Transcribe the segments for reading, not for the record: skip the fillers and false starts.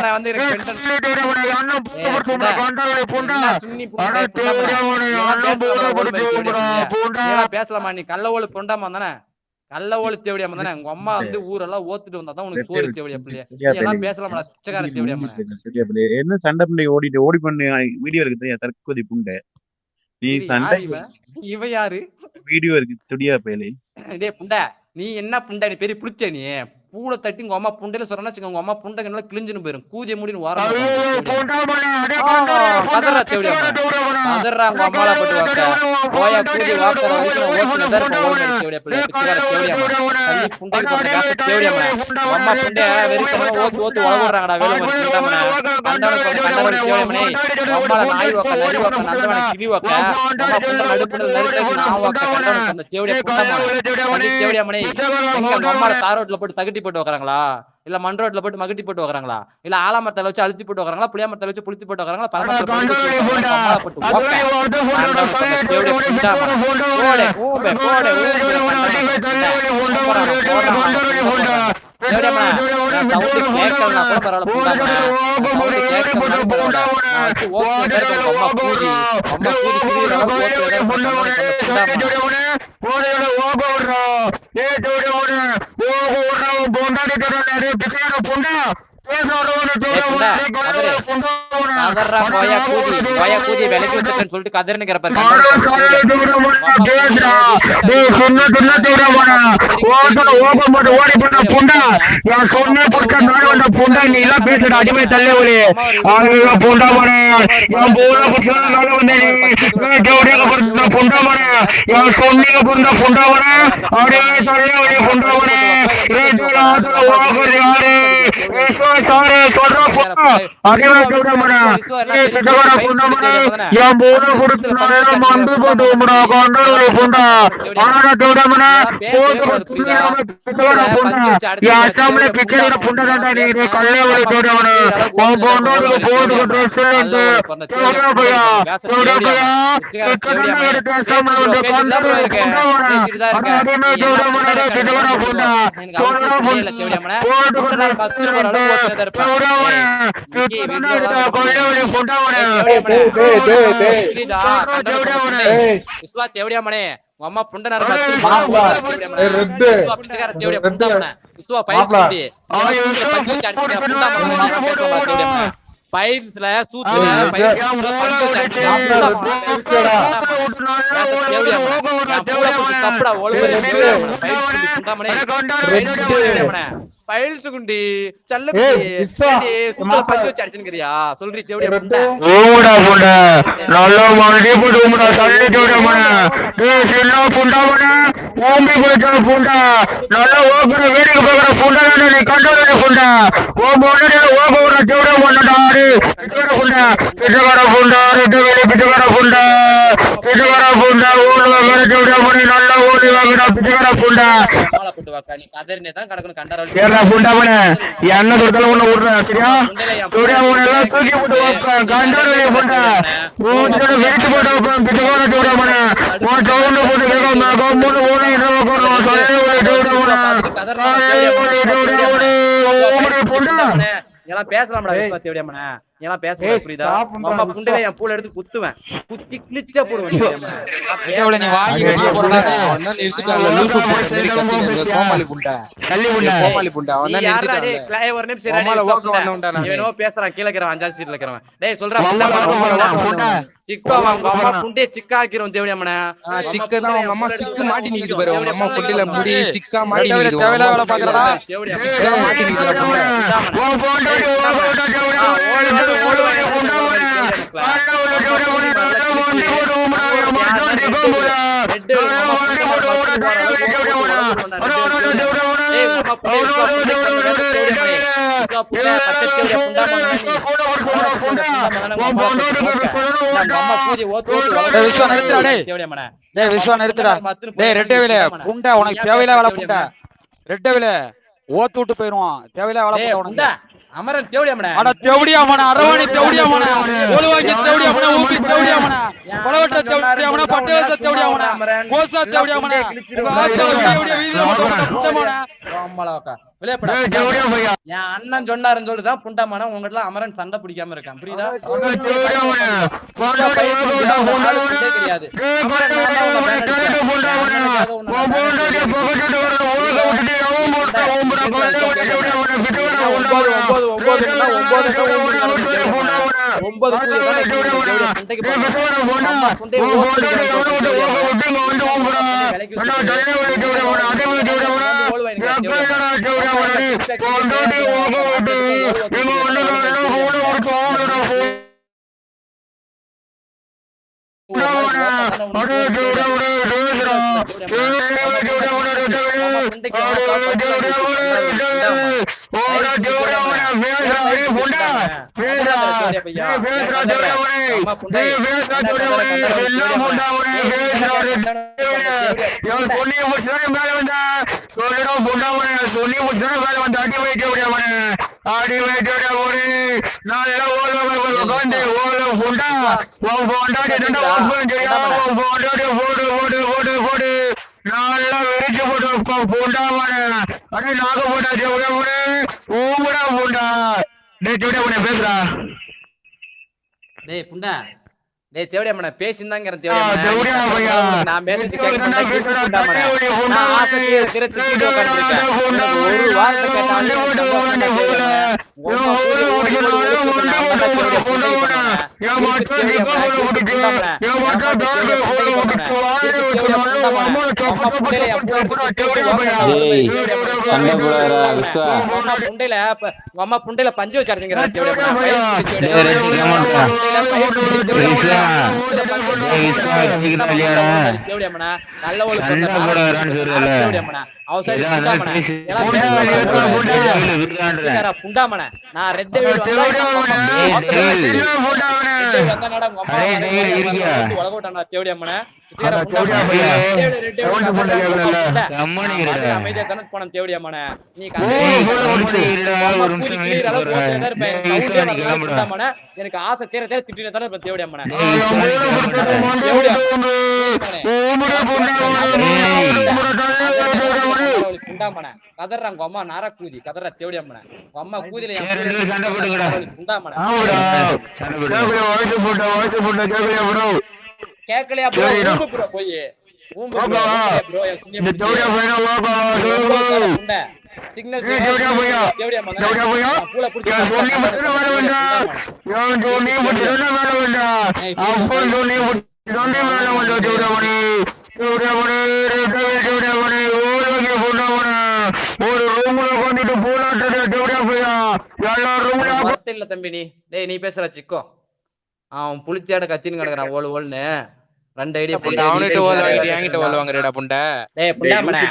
உன்னை வந்து எனக்கு பேசலாமா? நீ கள்ள ஓலு பொண்டாமா தானே? கள்ள ஓலு தேவடியாம தானே? உங்க அம்மா வந்து ஊரெல்லாம் ஓத்துட்டு வந்தாதான் உனக்கு சோறு தேவடியா பிள்ளைய. எல்லாம் பேசலாமா? பிச்சைக்கார தேவடியாம. என்ன சண்டை பண்ணி ஓடி பண்ணி வீடியோ இருக்குது தற்கொலை புண்டை. நீ சண்டை இவ யாரு? வீடியோ இருக்கு துடியா பேலி. டேய் புண்டை, நீ என்ன புண்டை? நீ பெரிய புளிச்ச நீ. பூளை தட்டி உங்க அம்மா புண்டையில சொல்றேன்னு வச்சுக்கோங்க, உங்க அம்மா புண்டை நல்லா கிழிஞ்சுன்னு போயிரும். கூதிய முடின்னு வாரம் கதறா தேவடியா கதறா உங்க அம்மால போட்டு வாக்க போயா கூதி வாக்கற வரைக்கும் ஓட்டுல தர்ப்ப ஓடுற தேவடியா பிள்ளை. பிச்சைக்கார தேவடியா தள்ளி புண்டை போட்டு காசு தேவடியா அம்மா புண்டை வெறிக்கமா ஓத்து வளவுறாங்கடா வேலை மாதிரி புண்டாமனே. கண்டவன கண்டவன தேவடியா மணி அம்மால நாய் வாக்க நரி வாக்க நந்தவன கிளி வாக்க அம்மா புண்டை நடுப்புல நறுக்கு நான் வாக்க கண்டவன சொன்ன தேவடியா புண்டாமா தேவடியா மணி. எங்க அம்மால தாரோட்ல போட்டு தகட்டி போட்டு வைக்கறாங்களா? இல்ல மண் ரோட்ல போட்டு மகட்டி போட்டு வைக்கறாங்களா? இல்ல ஆலாமரத்தல வச்சு அழுத்தி போட்டு வைக்கறாங்களா? புளிய மரத்தல வச்சு புளுத்தி போட்டு வைக்கறாங்களா? பரமத்துல போட்டு போட்டு ஓடே ஓபே ஓடே தேவடியாமா நான் சவுண்ட் கேட்கலனா கூட பரவாயில்ல புண்டாமா. சவுண்ட் கேட்கலனா பரவாயில்ல. நான் வச்சு ஓகே கேட்க அம்மா கூதி கிளியரா ஓகே புண்டாமா. ஓடே ஓபோறா ஏ தேவடியா ஓபோறா பொண்டாடி தரல பிச்சைக்கார புண்டா. சொல்லிட்டு கதர்னு கிடப்பாரு. அடிமை தள்ளி புண்டாமனே சொன்னீங்க புண்டா புண்டாமனே அடிமை தள்ளி புண்டாமனே யாரு சாரே சொல்ற அடிமை தேவடியாமனே பிச்சைக்கார புண்டாமனே என் போன கொடுத்து நான் மண்டு போட்டுடா கண்டோல புண்டா ஆனா தேவடியாமனே பிச்சைக்கார புண்டா என் அசாம்ல பிச்சைக்கார புண்டா தான்டா நீ கல்லே ஒரு தேவடியாமனே உன் போண்டோட போட்டு ட்ரெஸ் வந்து தேவடியா பையா பிச்சைக்கார எடுத்து அசாம்ல வந்து கண்டோல புண்டா வர அடிமை தேவடியாமனே பிச்சைக்கார புண்டா சொல்ற புண்டா தேவடியாமனே அம்மா புண்டை பைல்ஸ்ல சூத்துல பைல்ஸ் குண்டி சல்ல அடிச்சுக்கிறியா சொல்றீ தேவடியா ஓடா புண்டா நல்ல மண்டி போடுடா சல்லி தேவடியாமனே சின்ன புண்டாமனே ஓம்பி போய்ட்ட புண்டா நல்ல ஓபர வேடிக்கை பார்க்கற புண்டா நீ கண்டோல புண்டா ஓ மொன்னடே ஓபர தேவடியாமனடா பிச்சைக்கார புண்டா பிச்சைக்கார புண்டா பிச்சைக்கார புண்டா பிச்சைக்கார புண்டா ஓடுவா வேற தேவடியாமனே நல்ல ஓடி வாங்கடா பிச்சைக்கார புண்டா மாலை போட்டு வாக்க நீ கதறினே தான் கடக்கணும் கண்டறோல ஏறா புண்டாமனே என்ன கொடுத்தாலும் உன்னை விடுறா சரியா தேவடியாமனே எல்லாம் தூக்கி போட்டு வாக்க கண்டோல புண்டா ஓடுற வெயிட் போட்டு வாக்க பிச்சைக்கார தேவடியாமனே ஓ டவுன்ல போட்டு கேட்காம கம்முன்னு ஓடி என்ன கொறணும் சொல்லவே தேவடியாமனே புண்டா எல்லாம் பேசலாம்டா தேவடியாமனே எல்லாம் பேச புரியுதா? அம்மா புண்டையில என் பூல எடுத்து குத்துவேன், குத்தி கிழிச்சா போடுவேன். நீ வாங்கி போறடா அவன் நிறுத்திட்டான் லூசு போட்டு கோமாளி புண்டை கள்ளி புண்டை கோமாளி புண்டை அவன் தான் நிறுத்திட்டான். டேய் கிளைய ஒரு நிமிஷம் கோமாளி ஓக்க வந்தவன்டா நான். இவனோ பேசுறான் கீழ இருக்கறவன் 5 சீட்ல இருக்கறவன். டேய் சொல்றா புண்டை சிக்கோ அவங்க அம்மா புண்டைய சிக்கா ஆக்கிரும் தேவடியாமனே. சிக்க தான் அவங்க அம்மா சிக்கு மாட்டி நிக்குது பாரு. அவங்க அம்மா புண்டையில முடி சிக்கா மாட்டி நிக்குது. தேவல வேலை பாக்குறடா தேவடியாமனே மாட்டி நிக்குது புண்டை. ஓ போண்டா தேவடியாமனே ஓத்து விட்டு போயிருவான் தேவையில்ல அமரன் தேவடியாமனே அட தேவடியாமனே அரவாணி தேவடியாமனே ஒலுவாங்கி தேவடியாமனே ஊம்பி தேவடியாமனே பலவட்ட தேவடியாமனே பட்டேச தேவடியாமனே கோசா தேவடியாமனே தேவடியா வீடியோ புண்டமனே அம்மலவக்க வெளியே போடா. தேவடியா பையா என் அண்ணன் சொன்னாருன்னு சொல்லிதான் புண்டாமன உங்ககிட்ட அமரன் சண்டை பிடிக்காம இருக்கான் புரியுதா? தேவடியா மன போண்டா கிடையாது. டேய் புண்டா டேய் தேவடியாமன பேசிந்தாங்கற தேவடியாமன நான் பேசிட்டு கேக்குறேன் நான் ஆசையை திருத்தி உட்கார்ந்திருக்கேன் ஒரு வார்த்தை கேட்டாலே அம்மா புண்டையில பஞ்சு வச்சாருங்க நல்ல ஒரு புண்டாமன நான் ரெட் தேவடியம்மன அமைதியா தானே போன தேவடியம்மன நீ எனக்கு ஆசை தேர தேர திட்டின தானே தேவடியம்மன புண்டாமன கதறாங்க அம்மா நார கூதி கதற தேவடியம்மன அம்மா கூதில புண்டாமன கேக்கலையா ப்ரோ போய் சிக்னல் இல்ல தம்பி நீ பேசுற சிக்கோ அவன் புளித்தியாட கத்தின்னு கிடக்குறான் ஓல் ஓல்னு ரெண்டு ஐடியா புண்டை அவன்கிட்ட ஓல் வாங்கிட்டு என்கிட்ட ஓல் வாங்குறடா புண்டை. டேய் புண்டாமனே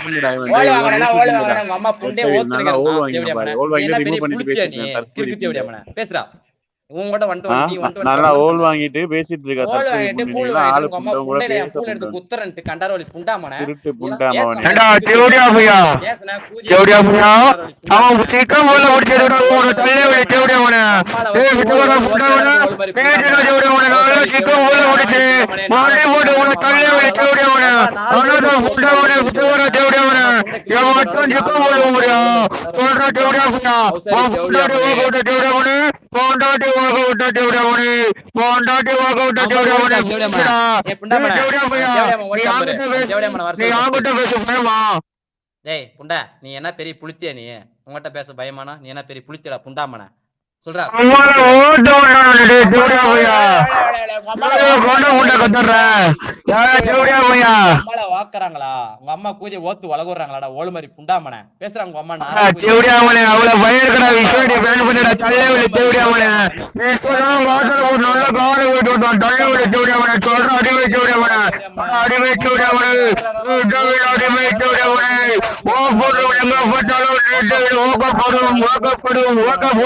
ஓல் வாங்குறடா ஓல் வாங்குறடா அம்மா புண்டே ஓத்துறங்க தேவடியம்மனே என்ன பெரிய புளித்தியா நீ கிறுக்கு தேவடியம்மனே பேசுடா உங்ககிட்ட நீ நல்லா ஓல் வாங்கிட்டு பேசிட்டு இருக்க ஓல் வாங்கிட்டு பூல் வாங்கிட்டு அம்மா புண்டைல பூல் எடுத்து குத்தறன்ட்டு கண்டாரோலி புண்டாமனே திருட்டு புண்டாமனே ஏண்டா தேவடியா பையா பேசனா கூதி தேவடியா பையா அவன் சீக்கிரம் போல ஓடிச்சேடா போற தள்ளே விட தேவடியா மனே ஏய் விட்டுவடா புண்டாமனே பேஜில தேவடியா மனே நல்லா சீக்கிரம் போல ஓடிச்சே மாடி போடு உன தள்ளே விட தேவடியா மனே அனதா புண்டாமனே விட்டுவடா தேவடியா மனே யா மச்சான் சீக்கிரம் போல ஓடியா சொல்றா தேவடியா பையா புண்டாடி ஓட தேவடியா மனே போண்டாடி ஓட தேவடியா மனே போண்டாடி ஓட தேவடியா மனே ஏ புண்டாமனே தேவடியா தேவடியம்மன நீ ஆங்கிட்ட பேச பயமா டேய் புண்டா நீ என்ன பெரிய புளித்தியா நீ உங்ககிட்ட பேச பயமானா நீ என்ன பெரிய புளித்தியடா புண்டாமனே சொல்றா வாக்குறாங்களா உங்க அம்மா கூதி ஓத்து வளகுறாங்களாடா ஓடு மாதிரி புண்டாமனே பேசுறாங்க உங்க அம்மா அவ்வளவு பயங்கர விஷயம் பிளான் பண்ணிடா தள்ளே தேவடியாமனே நல்ல காலை தேவடியாமனே சொல்ற அடிமை தேவடியாமனே அடிமை தேவடியாமனே அடிமை தேவடியாமனே ஓ போடுறோம் எங்க போட்டாலும் ஓக்கப்படும்